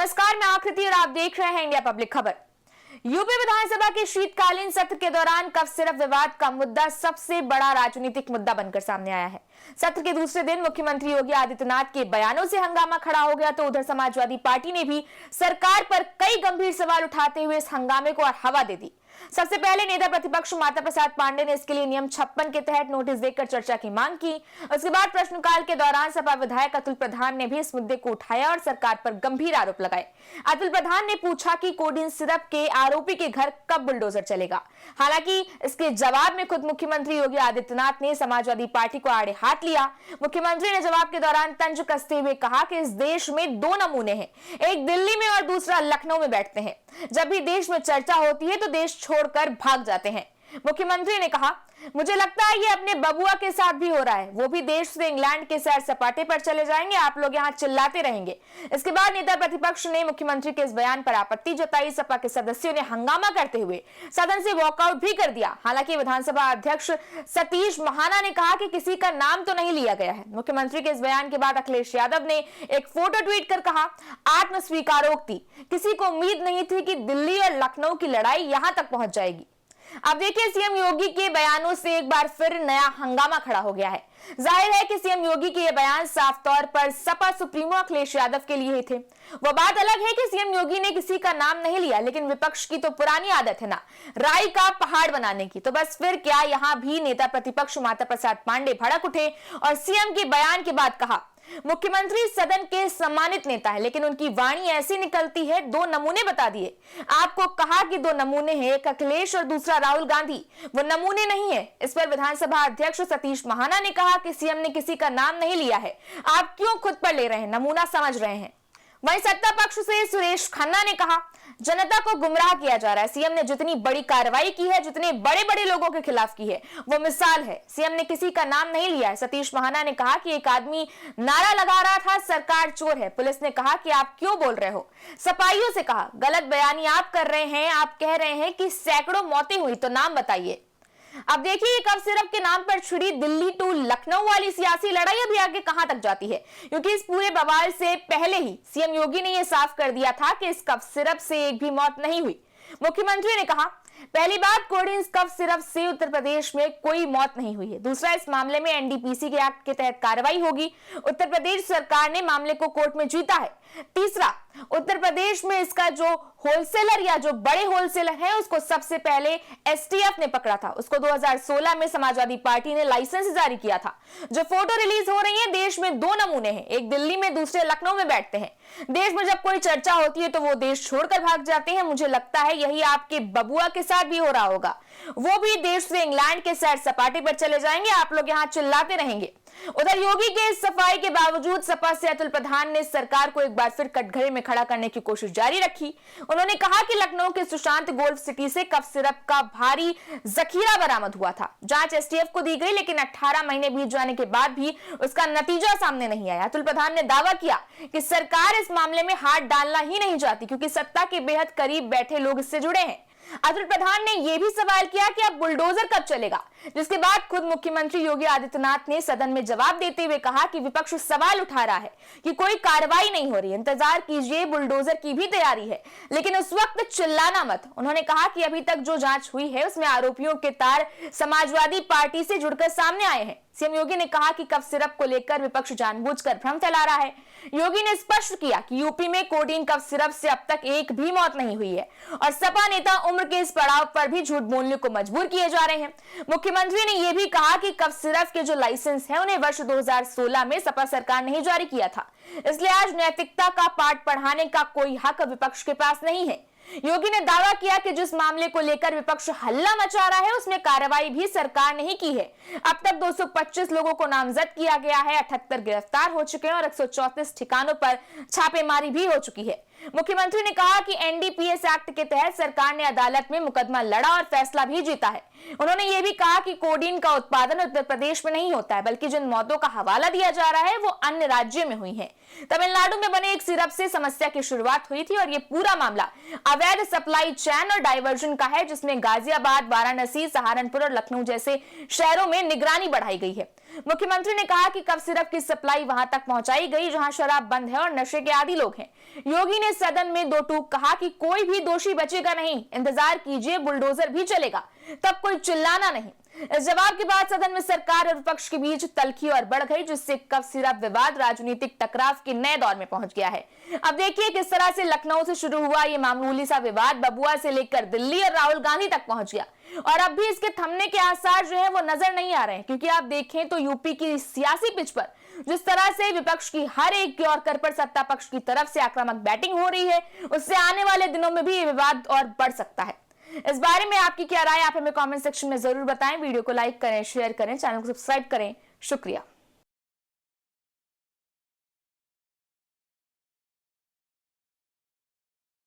नमस्कार, मैं आकृति और आप देख रहे हैं इंडिया पब्लिक खबर। यूपी विधानसभा के शीतकालीन सत्र के दौरान कफ सिरप विवाद का मुद्दा सबसे बड़ा राजनीतिक मुद्दा बनकर सामने आया है। सत्र के दूसरे दिन मुख्यमंत्री योगी आदित्यनाथ के बयानों से हंगामा खड़ा हो गया, तो उधर समाजवादी पार्टी ने भी सरकार पर कई गंभीर सवाल उठाते हुए इस हंगामे को और हवा दे दी। सबसे पहले नेता प्रतिपक्ष माता प्रसाद पांडे ने इसके लिए नियम 56 के तहत नोटिस देकर चर्चा की मांग की। उसके बाद प्रश्नकाल के दौरान सपा विधायक अतुल प्रधान ने भी इस मुद्दे को उठाया और सरकार पर गंभीर आरोप लगाए। अतुल प्रधान ने पूछा कि कोडिन सिरप के आरोपी के घर कब बुलडोजर चलेगा। हालांकि इसके जवाब में खुद मुख्यमंत्री योगी आदित्यनाथ ने समाजवादी पार्टी को आड़े हाथ लिया। मुख्यमंत्री ने जवाब के दौरान तंज कसते हुए कहा कि इस देश में दो नमूने हैं, एक दिल्ली में और दूसरा लखनऊ में बैठते हैं। जब भी देश में चर्चा होती है तो देश छोड़कर भाग जाते हैं। मुख्यमंत्री ने कहा, मुझे लगता है ये अपने बबुआ के साथ भी हो रहा है, वो भी देश से इंग्लैंड के सैर सपाटे पर चले जाएंगे, आप लोग यहाँ चिल्लाते रहेंगे। इसके बाद नेता प्रतिपक्ष ने मुख्यमंत्री के इस बयान पर आपत्ति जताई। सपा के सदस्यों ने हंगामा करते हुए सदन से वॉकआउट भी कर दिया। हालांकि विधानसभा अध्यक्ष सतीश महाना ने कहा कि किसी का नाम तो नहीं लिया गया है। मुख्यमंत्री के इस बयान के बाद अखिलेश यादव ने एक फोटो ट्वीट कर कहा, आत्मस्वीकारोक्ति, किसी को उम्मीद नहीं थी कि दिल्ली और लखनऊ की लड़ाई यहां तक पहुंच जाएगी। अब देखिए, सीएम योगी के बयानों से एक बार फिर नया हंगामा खड़ा हो गया है। जाहिर है कि सीएम योगी के ये बयान साफ तौर पर सपा सुप्रीमो अखिलेश यादव के लिए ही थे। वो बात अलग है कि सीएम योगी ने किसी का नाम नहीं लिया, लेकिन विपक्ष की तो पुरानी आदत है ना, राई का पहाड़ बनाने की। तो बस फिर क्या यहां भी नेता प्रतिपक्ष माता प्रसाद पांडे भड़क उठे और सीएम के बयान के बाद कहा, मुख्यमंत्री सदन के सम्मानित नेता है, लेकिन उनकी वाणी ऐसी निकलती है, दो नमूने बता दिए। आपको कहा कि दो नमूने हैं, एक अखिलेश और दूसरा राहुल गांधी, वो नमूने नहीं है। इस पर विधानसभा अध्यक्ष सतीश महाना ने कहा कि सीएम ने किसी का नाम नहीं लिया है, आप क्यों खुद पर ले रहे हैं, नमूना समझ रहे हैं। वहीं सत्ता पक्ष से सुरेश खन्ना ने कहा, जनता को गुमराह किया जा रहा है। सीएम ने जितनी बड़ी कार्रवाई की है, जितने बड़े बड़े लोगों के खिलाफ की है, वो मिसाल है। सीएम ने किसी का नाम नहीं लिया है। सतीश महाना ने कहा कि एक आदमी नारा लगा रहा था, सरकार चोर है। पुलिस ने कहा कि आप क्यों बोल रहे हो। सपाइयों से कहा, गलत बयानी आप कर रहे हैं, आप कह रहे हैं कि सैकड़ों मौतें हुई, तो नाम बताइए। अब देखिए, कफ सिरप के नाम पर छिड़ी दिल्ली टू लखनऊ वाली सियासी लड़ाई अभी आगे कहां तक जाती है, क्योंकि इस पूरे बवाल से पहले ही सीएम योगी ने यह साफ कर दिया था कि इस कफ सिरप से एक भी मौत नहीं हुई। मुख्यमंत्री ने कहा, पहली बात, कोडिन कफ सिरप से उत्तर प्रदेश में कोई मौत नहीं हुई है। दूसरा, इस मामले में एनडीपीसी के एक्ट के तहत कार्रवाई होगी। उत्तर प्रदेश सरकार ने मामले को कोर्ट में जीता है। तीसरा, उत्तर प्रदेश में इसका जो होलसेलर या जो बड़े होलसेलर है, उसको सबसे पहले एसटीएफ ने पकड़ा था। उसको 2016 में समाजवादी पार्टी ने लाइसेंस जारी किया था। जो फोटो रिलीज हो रही है, देश में दो नमूने हैं, एक दिल्ली में, दूसरे लखनऊ में बैठते हैं। देश में जब कोई चर्चा होती है तो वो देश छोड़कर भाग जाते हैं। मुझे लगता है यही आपके बबुआ के साथ भी हो रहा होगा, वो भी देश से इंग्लैंड के सैर सपाटे पर चले जाएंगे, आप लोग यहाँ चिल्लाते रहेंगे। उधर योगी के इस सफाई के बावजूद सपा से अतुल प्रधान ने सरकार को एक बार फिर कटघरे में खड़ा करने की कोशिश जारी रखी। उन्होंने कहा कि लखनऊ के सुशांत गोल्फ सिटी से कफ सिरप का भारी जखीरा बरामद हुआ था। जांच एसटीएफ को दी गई, लेकिन 18 महीने बीत जाने के बाद भी उसका नतीजा सामने नहीं आया। अतुल प्रधान ने दावा किया कि सरकार इस मामले में हाथ डालना ही नहीं चाहती, क्योंकि सत्ता के बेहद करीब बैठे लोग इससे जुड़े हैं। अतुल प्रधान ने यह भी सवाल किया कि अब बुलडोजर कब चलेगा, जिसके बाद खुद मुख्यमंत्री योगी आदित्यनाथ ने सदन में जवाब देते हुए कहा कि विपक्ष सवाल उठा रहा है कि कोई कार्रवाई नहीं हो रही, इंतजार कीजिए, बुलडोजर की भी तैयारी है, लेकिन उस वक्त चिल्लाना मत। उन्होंने कहा कि अभी तक जो जांच हुई है उसमें आरोपियों के तार समाजवादी पार्टी से जुड़कर सामने आए हैं। सीएम योगी ने कहा कि कफ सिरप को लेकर विपक्ष जानबूझकर भ्रम फैला रहा है। योगी ने स्पष्ट किया कि यूपी में कोडिन कफ सिरप से अब तक एक भी मौत नहीं हुई है और सपा नेता उम्र के इस पड़ाव पर भी झूठ बोलने को मजबूर किए जा रहे हैं। मुख्यमंत्री ने यह भी कहा कि कफ सिरप के जो लाइसेंस है उन्हें वर्ष 2016 में सपा सरकार ने ही जारी किया था, इसलिए आज नैतिकता का पाठ पढ़ाने का कोई हक विपक्ष के पास नहीं है। योगी ने दावा किया कि जिस मामले को लेकर विपक्ष हल्ला मचा रहा है उसमें कार्रवाई भी सरकार ने ही की है। अब तक 225 लोगों को नामजद किया गया है, 78 गिरफ्तार हो चुके हैं और 134 ठिकानों पर छापेमारी भी हो चुकी है। मुख्यमंत्री ने कहा कि एनडीपीएस एक्ट के तहत सरकार ने अदालत में मुकदमा लड़ा और फैसला भी जीता है। उन्होंने ये भी कहा कि कोडीन का उत्पादन उत्तर प्रदेश में नहीं होता है, बल्कि जिन मौतों का हवाला दिया जा रहा है वो अन्य राज्यों में हुई है। तमिलनाडु में बने एक सिरप से समस्या की शुरुआत हुई थी और ये पूरा मामला अवैध सप्लाई चेन और डाइवर्जन का है, जिसमें गाजियाबाद, वाराणसी, सहारनपुर और लखनऊ जैसे शहरों में निगरानी बढ़ाई गई है। मुख्यमंत्री ने कहा कि कफ सिरप की सप्लाई वहां तक पहुंचाई गई जहां शराब बंद है और नशे के आदी लोग हैं। योगी ने सदन में दो टूक कहा कि कोई भी दोषी बचेगा नहीं, इंतजार कीजिए, बुलडोजर भी चलेगा, तब कोई चिल्लाना नहीं। इस जवाब के बाद सदन में सरकार और विपक्ष के बीच तल्खी और बढ़ गई, जिससे कफ सिरप विवाद राजनीतिक टकराव के नए दौर में पहुंच गया है। अब देखिए किस तरह से लखनऊ से शुरू हुआ ये मामूली सा विवाद बबुआ से लेकर दिल्ली और राहुल गांधी तक पहुंच गया और अब भी इसके थमने के आसार जो है वो नजर नहीं आ रहे हैं, क्योंकि आप देखें तो यूपी की सियासी पिच पर जिस तरह से विपक्ष की हर एक यॉर्कर पर सत्ता पक्ष की तरफ से आक्रामक बैटिंग हो रही है, उससे आने वाले दिनों में भी ये विवाद और बढ़ सकता है। इस बारे में आपकी क्या राय, आप हमें कमेंट सेक्शन में जरूर बताएं। वीडियो को लाइक करें, शेयर करें, चैनल को सब्सक्राइब करें। शुक्रिया।